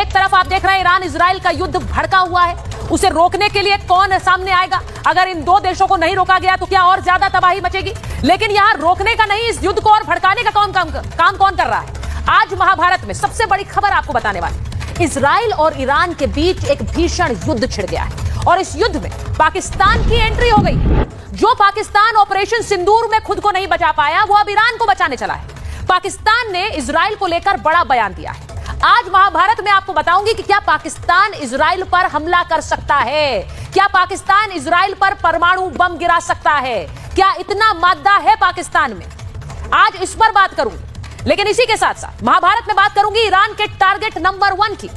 एक तरफ आप देख रहे हैं ईरान इजराइल का युद्ध भड़का हुआ है, उसे रोकने के लिए कौन सामने आएगा? अगर इन दो देशों को नहीं रोका गया तो क्या और ज्यादा तबाही मचेगी? लेकिन यहां रोकने का नहीं, इस युद्ध को और भड़काने का काम कौन कर रहा है? आज महाभारत में सबसे बड़ी खबर आपको बताने वाली, इजराइल और ईरान के बीच एक भीषण युद्ध छिड़ गया है और इस युद्ध में पाकिस्तान की एंट्री हो गई। जो पाकिस्तान ऑपरेशन सिंदूर में खुद को नहीं बचा पाया, वो अब ईरान को बचाने चला है। पाकिस्तान ने इजराइल को लेकर बड़ा बयान दिया है। आज महाभारत में आपको बताऊंगी कि क्या पाकिस्तान इजराइल पर हमला कर सकता है, क्या पाकिस्तान इजराइल पर परमाणु बम गिरा सकता है, क्या इतना मादा है पाकिस्तान में। आज इस पर बात करूंगी, लेकिन इसी के साथ साथ महाभारत में बात करूंगी ईरान के टारगेट नंबर 1 की।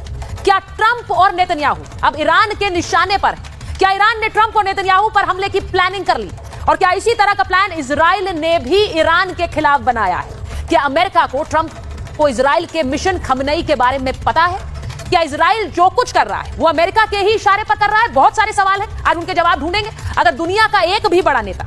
क्या ट्रंप और नेतन्याहू अब ईरान के निशाने पर है? क्या ईरान ने ट्रंप और नेतन्याहू पर हमले की प्लानिंग कर ली? और क्या इसी तरह का प्लान इजराइल ने भी ईरान के खिलाफ बनाया है? क्या अमेरिका को ट्रंप को इजराइल के मिशन खमनई के बारे में पता है? क्या इजराइल जो कुछ कर रहा है वो अमेरिका के ही इशारे पर कर रहा है? बहुत सारे सवाल हैं, आज उनके जवाब ढूंढेंगे। अगर दुनिया का एक भी बड़ा नेता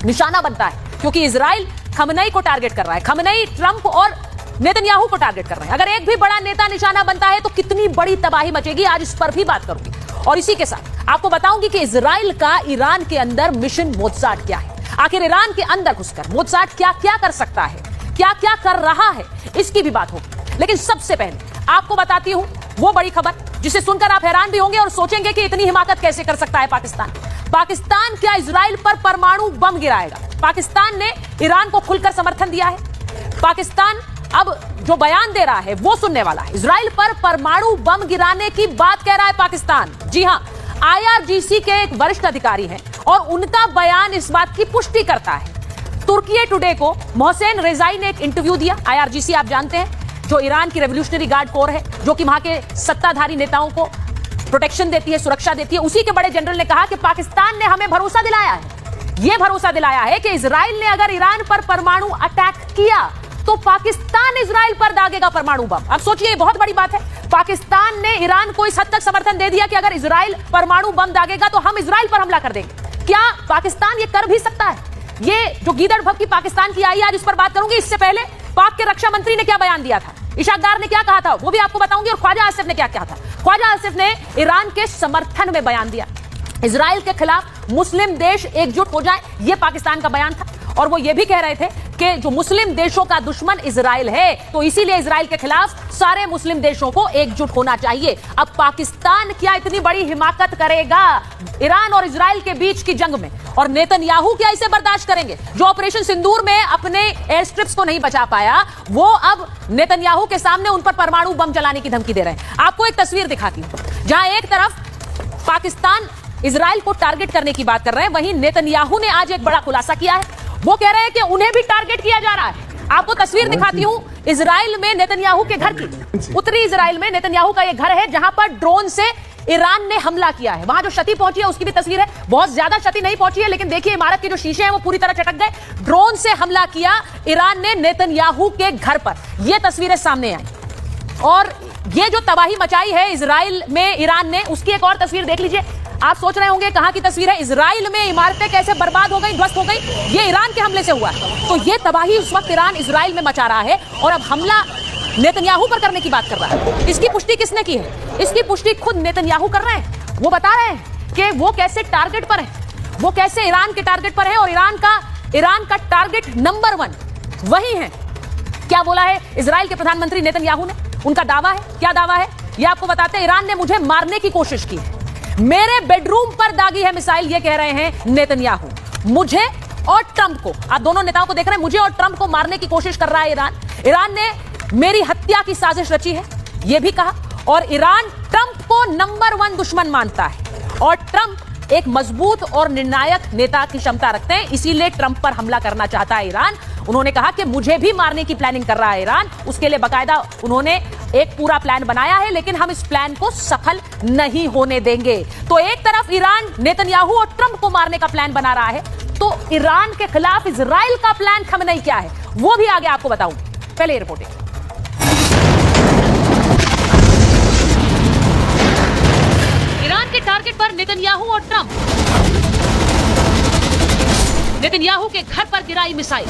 निशाना बनता है, क्योंकि इजराइल खमनई को टारगेट कर रहा है, खमनई ट्रंप और नेतन्याहू को टारगेट कर रहे हैं, अगर एक भी बड़ा नेता निशाना बनता है तो कितनी बड़ी तबाही मचेगी, आज इस पर भी बात करूंगी। और इसी के साथ आपको बताऊंगी कि इजराइल का ईरान के अंदर मिशन मोसाद क्या है। आखिर ईरान के अंदर घुसकर मोसाद क्या क्या कर सकता है, क्या क्या कर रहा है, इसकी भी बात होगी। लेकिन सबसे पहले आपको बताती हूं वो बड़ी खबर जिसे सुनकर आप हैरान भी होंगे और सोचेंगे कि इतनी हिमाकत कैसे कर सकता है पाकिस्तान। पाकिस्तान क्या इजराइल पर परमाणु बम गिराएगा? पाकिस्तान ने ईरान को खुलकर समर्थन दिया है। पाकिस्तान अब जो बयान दे रहा है वो सुनने वाला है। इजराइल पर परमाणु बम गिराने की बात कह रहा है पाकिस्तान। जी हां, IRGC के एक वरिष्ठ अधिकारी हैं और उनका बयान इस बात की पुष्टि करता है। तुर्की टुडे को मोहसेन रेजाई ने एक इंटरव्यू दिया। IRGC आप जानते हैं, जो ईरान की रेवोल्यूशनरी गार्ड कोर है, जो कि वहां के सत्ताधारी नेताओं को प्रोटेक्शन देती है, सुरक्षा देती है, उसी के बड़े जनरल ने कहा कि पाकिस्तान ने हमें भरोसा दिलाया है, यह भरोसा दिलाया है कि इजराइल ने अगर ईरान पर परमाणु अटैक किया तो पाकिस्तान इजराइल पर दागेगा परमाणु बम। अब सोचिए, बहुत बड़ी बात है। पाकिस्तान ने ईरान को इस हद तक समर्थन दे दिया कि अगर इजराइल परमाणु बम दागेगा तो हम इजराइल पर हमला कर देंगे। क्या पाकिस्तान ये कर भी सकता है? ये जो गीदड़ भभकी पाकिस्तान की आई, आज इस पर बात करूंगी। इससे पहले पाक के रक्षा मंत्री ने क्या बयान दिया था, इशाक डार ने क्या कहा था, वो भी आपको बताऊंगी। और ख्वाजा आसिफ ने क्या कहा था। ख्वाजा आसिफ ने ईरान के समर्थन में बयान दिया, इजराइल के खिलाफ मुस्लिम देश एकजुट हो जाए, यह पाकिस्तान का बयान था। और वो ये भी कह रहे थे कि जो मुस्लिम देशों का दुश्मन इजराइल है, तो इसीलिए इजराइल के खिलाफ सारे मुस्लिम देशों को एकजुट होना चाहिए। अब पाकिस्तान क्या इतनी बड़ी हिमाकत करेगा ईरान और इजराइल के बीच की जंग में? और नेतन्याहू क्या इसे बर्दाश्त करेंगे? जो ऑपरेशन सिंदूर में अपने एयर स्ट्रिप्स को नहीं बचा पाया, वो अब नेतन्याहू के सामने उन पर परमाणु बम चलाने की धमकी दे रहे हैं। आपको एक तस्वीर दिखाती हूं, जहां एक तरफ पाकिस्तान इजराइल को टारगेट करने की बात कर रहे हैं, वहीं नेतन्याहू ने आज एक बड़ा खुलासा किया है। वो कह रहे हैं कि उन्हें भी टारगेट किया जा रहा है। आपको तस्वीर दिखाती हूं इजराइल में नेतन्याहू के घर की। उत्तरी इजराइल में नेतन्याहू का यह घर है, जहां पर ड्रोन से ईरान ने हमला किया है। वहां जो क्षति पहुंची है उसकी भी तस्वीर है। बहुत ज्यादा क्षति नहीं पहुंची है, लेकिन देखिए इमारत के जो शीशे हैं वो पूरी तरह चटक गए। ड्रोन से हमला किया ईरान ने नेतन्याहू के घर पर, यह तस्वीरें सामने आई। और ये जो तबाही मचाई है इजराइल में ईरान ने, उसकी एक और तस्वीर देख लीजिए। आप सोच रहे होंगे कहां की तस्वीर है, इजराइल में इमारतें कैसे बर्बाद हो गई, ध्वस्त हो गई, ये ईरान के हमले से हुआ है। तो ये तबाही उस वक्त ईरान इजराइल में मचा रहा है और अब हमला नेतन्याहू पर करने की बात कर रहा है। इसकी पुष्टि किसने की है? इसकी पुष्टि खुद नेतन्याहू कर रहे हैं। वो बता रहे हैं कि वो कैसे टारगेट पर है, वो कैसे ईरान के टारगेट पर है और ईरान का टारगेट नंबर 1 वही है। क्या बोला है इजराइल के प्रधानमंत्री नेतन्याहू ने? उनका दावा है, क्या दावा है ये आपको बताते हैं। ईरान ने मुझे मारने की कोशिश की है, मेरे बेडरूम पर दागी है मिसाइल, ये कह रहे हैं नेतन्याहू। मुझे और ट्रंप को, आप दोनों नेताओं को देख रहे हैं, मुझे और ट्रंप को मारने की कोशिश कर रहा है ईरान। ईरान ने मेरी हत्या की साजिश रची है, यह भी कहा। और ईरान ट्रंप को नंबर 1 दुश्मन मानता है और ट्रंप एक मजबूत और निर्णायक नेता की क्षमता रखते हैं, इसीलिए ट्रंप पर हमला करना चाहता है ईरान। उन्होंने कहा कि मुझे भी मारने की प्लानिंग कर रहा है ईरान। उसके लिए बाकायदा उन्होंने एक पूरा प्लान बनाया है, लेकिन हम इस प्लान को सफल नहीं होने देंगे। तो एक तरफ ईरान नेतन्याहू और ट्रंप को मारने का प्लान बना रहा है, तो ईरान के खिलाफ इजराइल का प्लान खमनई क्या है वो भी आगे आपको बताऊंगी। पहले रिपोर्टिंग। ईरान के टारगेट पर नेतन्याहू और ट्रंप। नेतन्याहू के घर पर गिराई मिसाइल।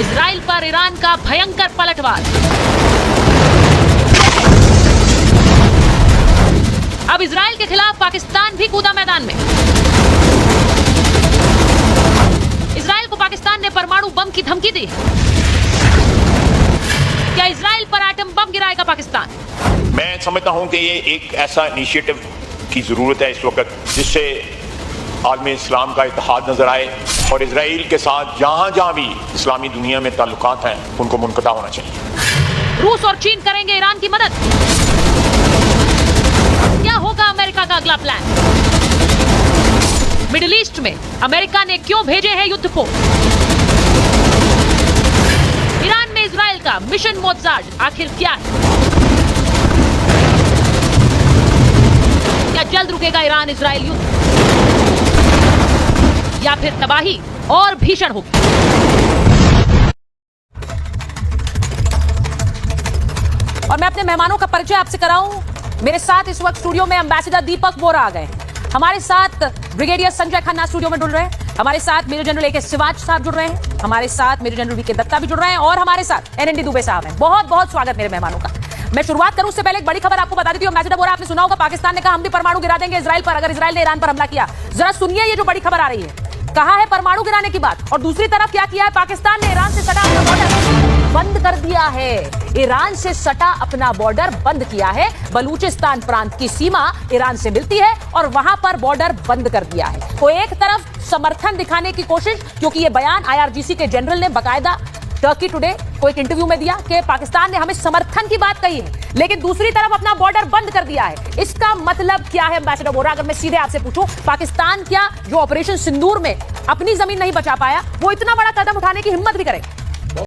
इजराइल पर ईरान का भयंकर पलटवार। अब इजराइल के खिलाफ पाकिस्तान भी कूदा मैदान में। इजराइल को पाकिस्तान ने परमाणु बम की धमकी दी। क्या इजराइल पर एटम बम गिराएगा पाकिस्तान? मैं समझता हूं कि ये एक ऐसा इनिशिएटिव की जरूरत है इस वक्त जिससे आलमी इस्लाम का इत्तेहाद नजर आए और इजराइल के साथ जहां भी इस्लामी दुनिया में ताल्लुकात हैं उनको मुनक़ता होना चाहिए। रूस और चीन करेंगे ईरान की मदद। क्या होगा अमेरिका का अगला प्लान? मिडिल ईस्ट में अमेरिका ने क्यों भेजे हैं युद्धपोत? ईरान में इजराइल का मिशन मोज़ार्ट आखिर क्या है? क्या जल्द रुकेगा ईरान इजराइल युद्ध या फिर तबाही और भीषण होगी? और मैं अपने मेहमानों का परिचय आपसे कराऊं। मेरे साथ इस वक्त स्टूडियो में एम्बेसडर दीपक बोरा आ गए। हमारे साथ ब्रिगेडियर संजय खन्ना स्टूडियो में जुड़ रहे हैं। हमारे साथ मेजर जनरल ए के शिवाज साहब जुड़ रहे हैं। हमारे साथ मेजर जनरल वी के दत्ता भी जुड़ रहे हैं और हमारे साथ एनएनडी दुबे साहब हैं। बहुत बहुत स्वागत मेरे मेहमानों का। मैं शुरुआत करूं उससे पहले एक बड़ी खबर आपको बता देती हूं। एम्बेसडर बोरा, आपने सुना होगा पाकिस्तान ने कहा हम भी परमाणु गिरा देंगे इजराइल पर अगर इजराइल ने ईरान पर हमला किया। जरा सुनिए ये जो बड़ी खबर आ रही है। कहा है परमाणु गिराने की बात और दूसरी तरफ क्या किया है? पाकिस्तान ने ईरान से सटा अपना बॉर्डर बंद कर दिया है। ईरान से सटा अपना बॉर्डर बंद किया है। बलूचिस्तान प्रांत की सीमा ईरान से मिलती है और वहां पर बॉर्डर बंद कर दिया है। तो एक तरफ समर्थन दिखाने की कोशिश, क्योंकि ये बयान आईआरजीसी के जनरल ने बकायदा टर्की टुडे को एक इंटरव्यू में दिया कि पाकिस्तान ने हमें समर्थन की बात कही है, लेकिन दूसरी तरफ अपना बॉर्डर बंद कर दिया है। इसका मतलब क्या है एम्बेसडर बोरा? अगर मैं सीधे आपसे पूछूं, पाकिस्तान क्या जो ऑपरेशन सिंदूर में अपनी जमीन नहीं बचा पाया वो इतना बड़ा कदम उठाने की हिम्मत भी करे?